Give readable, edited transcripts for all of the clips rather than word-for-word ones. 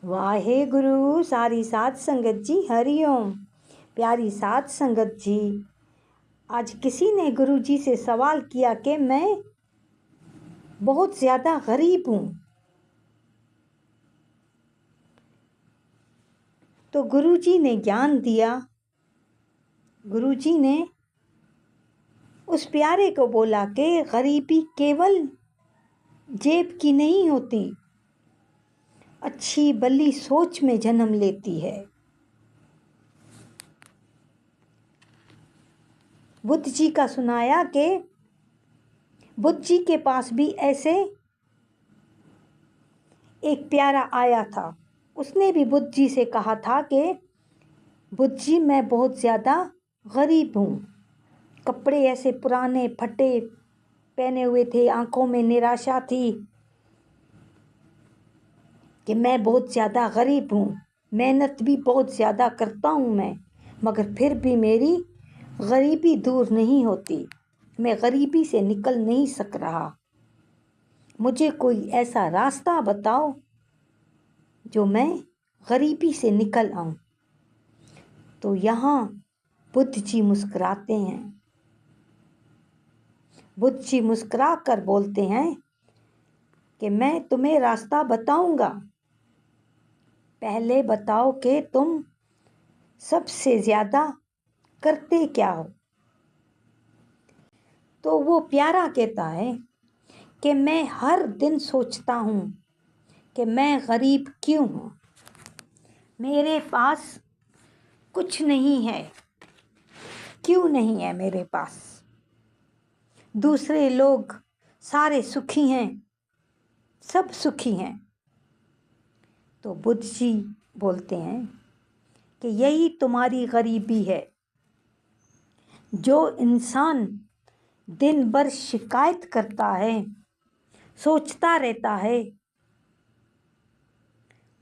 वाहे गुरु सारी साध संगत जी, हरिओम। प्यारी साध संगत जी, आज किसी ने गुरु जी से सवाल किया कि मैं बहुत ज़्यादा गरीब हूँ। तो गुरु जी ने ज्ञान दिया। गुरु जी ने उस प्यारे को बोला कि गरीबी केवल जेब की नहीं होती, अच्छी भली सोच में जन्म लेती है। बुद्ध जी का सुनाया कि बुद्ध जी के पास भी ऐसे एक प्यारा आया था। उसने भी बुद्ध जी से कहा था कि बुद्ध जी, मैं बहुत ज़्यादा गरीब हूँ। कपड़े ऐसे पुराने फटे पहने हुए थे, आंखों में निराशा थी कि मैं बहुत ज़्यादा गरीब हूँ। मेहनत भी बहुत ज़्यादा करता हूँ मैं, मगर फिर भी मेरी गरीबी दूर नहीं होती। मैं गरीबी से निकल नहीं सक रहा। मुझे कोई ऐसा रास्ता बताओ जो मैं गरीबी से निकल आऊँ। तो यहाँ बुद्ध जी मुस्कुराते हैं। बुद्ध जी मुस्कुरा कर बोलते हैं कि मैं तुम्हें रास्ता बताऊंगा। पहले बताओ कि तुम सबसे ज़्यादा करते क्या हो। तो वो प्यारा कहता है कि मैं हर दिन सोचता हूँ कि मैं गरीब क्यों हूँ। मेरे पास कुछ नहीं है। क्यों नहीं है मेरे पास? दूसरे लोग सारे सुखी हैं, सब सुखी हैं। तो बुद्ध जी बोलते हैं कि यही तुम्हारी गरीबी है। जो इंसान दिन भर शिकायत करता है, सोचता रहता है,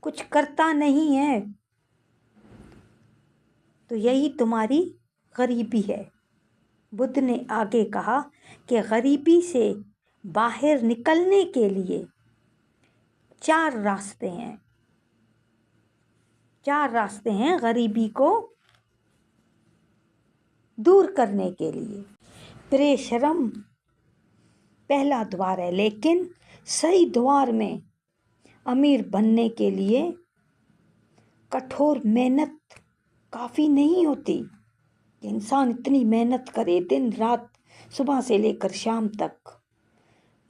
कुछ करता नहीं है, तो यही तुम्हारी गरीबी है। बुद्ध ने आगे कहा कि गरीबी से बाहर निकलने के लिए 4 रास्ते हैं। 4 रास्ते हैं गरीबी को दूर करने के लिए। परिश्रम पहला द्वार है, लेकिन सही द्वार में अमीर बनने के लिए कठोर मेहनत काफ़ी नहीं होती। इंसान इतनी मेहनत करे दिन रात, सुबह से लेकर शाम तक,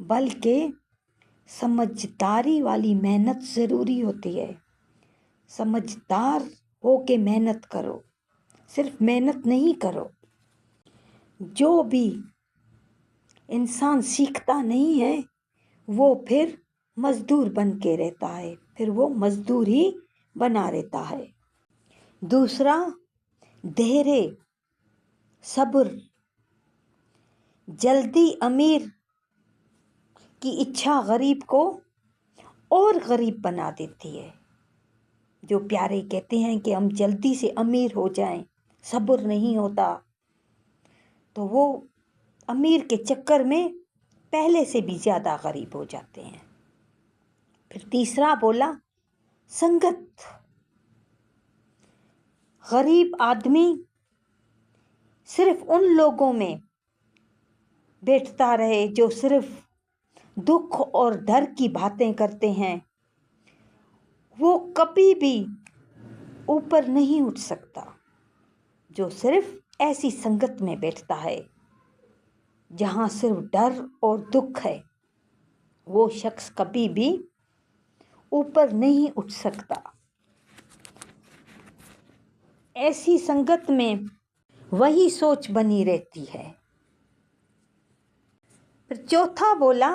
बल्कि समझदारी वाली मेहनत ज़रूरी होती है। समझदार हो के मेहनत करो, सिर्फ मेहनत नहीं करो। जो भी इंसान सीखता नहीं है वो फिर मजदूर बन के रहता है, फिर वो मजदूर ही बना रहता है। दूसरा, धैर्य, सब्र। जल्दी अमीर की इच्छा गरीब को और गरीब बना देती है। जो प्यारे कहते हैं कि हम जल्दी से अमीर हो जाएं, सब्र नहीं होता, तो वो अमीर के चक्कर में पहले से भी ज़्यादा गरीब हो जाते हैं। फिर तीसरा बोला, संगत। गरीब आदमी सिर्फ उन लोगों में बैठता रहे जो सिर्फ दुख और डर की बातें करते हैं, वो कभी भी ऊपर नहीं उठ सकता। जो सिर्फ ऐसी संगत में बैठता है जहाँ सिर्फ डर और दुख है, वो शख्स कभी भी ऊपर नहीं उठ सकता। ऐसी संगत में वही सोच बनी रहती है। फिर चौथा बोला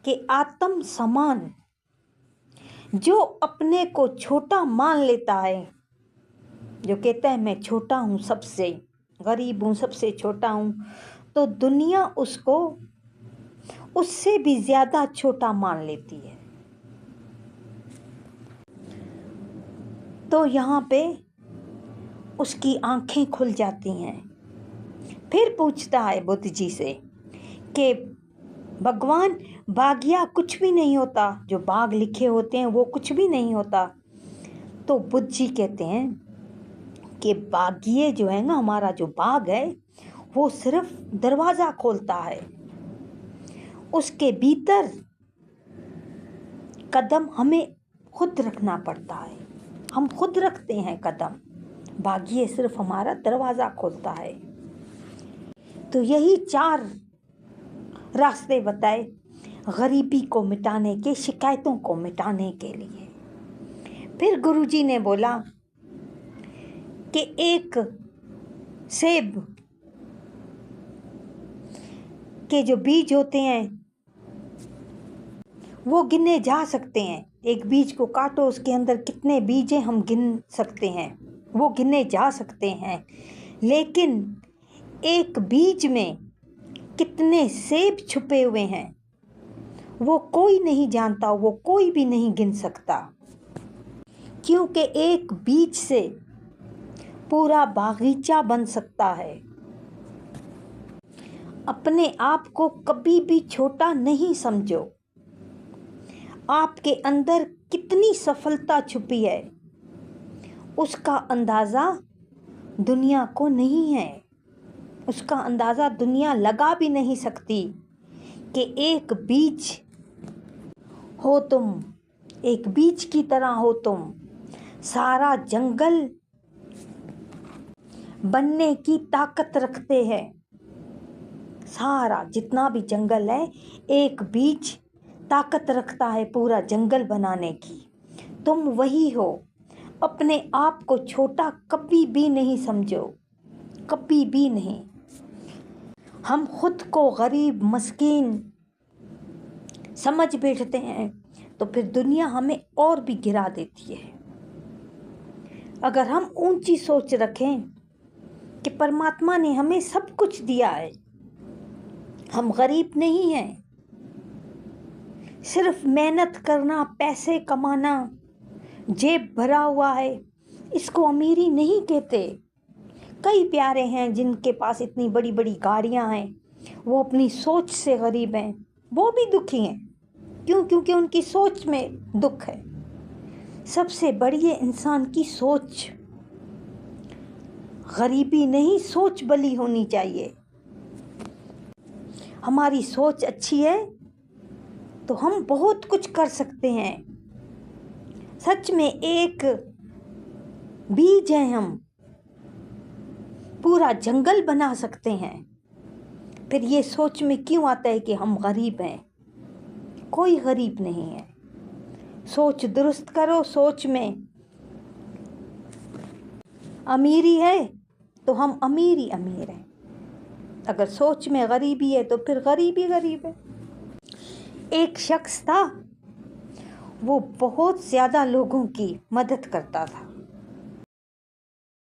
कि आत्म समान। जो अपने को छोटा मान लेता है, जो कहता है मैं छोटा हूँ, सबसे गरीब हूँ, सबसे छोटा हूँ, तो दुनिया उसको उससे भी ज़्यादा छोटा मान लेती है। तो यहाँ पे उसकी आंखें खुल जाती हैं। फिर पूछता है बुद्ध जी से कि भगवान, बागिया कुछ भी नहीं होता, जो बाग लिखे होते हैं वो कुछ भी नहीं होता। तो बुद्ध जी कहते हैं कि बागिए जो है ना, हमारा जो बाग है वो सिर्फ दरवाज़ा खोलता है, उसके भीतर कदम हमें खुद रखना पड़ता है, हम खुद रखते हैं कदम। बागिए सिर्फ हमारा दरवाज़ा खोलता है। तो यही 4 रास्ते बताए गरीबी को मिटाने के, शिकायतों को मिटाने के लिए। फिर गुरुजी ने बोला कि एक सेब के जो बीज होते हैं वो गिने जा सकते हैं। एक बीज को काटो, उसके अंदर कितने बीज हैं हम गिन सकते हैं, वो गिने जा सकते हैं। लेकिन एक बीज में कितने सेब छुपे हुए हैं वो कोई नहीं जानता, वो कोई भी नहीं गिन सकता। क्योंकि एक बीज से पूरा बागीचा बन सकता है। अपने आप को कभी भी छोटा नहीं समझो। आपके अंदर कितनी सफलता छुपी है उसका अंदाज़ा दुनिया को नहीं है, उसका अंदाज़ा दुनिया लगा भी नहीं सकती। कि एक बीज हो तुम, एक बीज की तरह हो तुम, सारा जंगल बनने की ताकत रखते हैं। सारा जितना भी जंगल है, एक बीज ताकत रखता है पूरा जंगल बनाने की। तुम वही हो। अपने आप को छोटा कभी भी नहीं समझो, कभी भी नहीं। हम खुद को गरीब मस्कीन समझ बैठते हैं तो फिर दुनिया हमें और भी गिरा देती है। अगर हम ऊंची सोच रखें कि परमात्मा ने हमें सब कुछ दिया है, हम गरीब नहीं हैं, सिर्फ मेहनत करना, पैसे कमाना, जेब भरा हुआ है, इसको अमीरी नहीं कहते। कई प्यारे हैं जिनके पास इतनी बड़ी बड़ी गाड़ियां हैं, वो अपनी सोच से गरीब हैं, वो भी दुखी हैं। क्यों? क्योंकि उनकी सोच में दुख है। सबसे बड़ी है इंसान की सोच। गरीबी नहीं, सोच बली होनी चाहिए। हमारी सोच अच्छी है तो हम बहुत कुछ कर सकते हैं। सच में एक बीज है, हम पूरा जंगल बना सकते हैं। फिर ये सोच में क्यों आता है कि हम गरीब हैं? कोई गरीब नहीं है। सोच दुरुस्त करो। सोच में अमीरी है तो हम अमीर ही अमीर हैं। अगर सोच में गरीबी है तो फिर गरीब ही गरीब है। एक शख्स था, वो बहुत ज़्यादा लोगों की मदद करता था।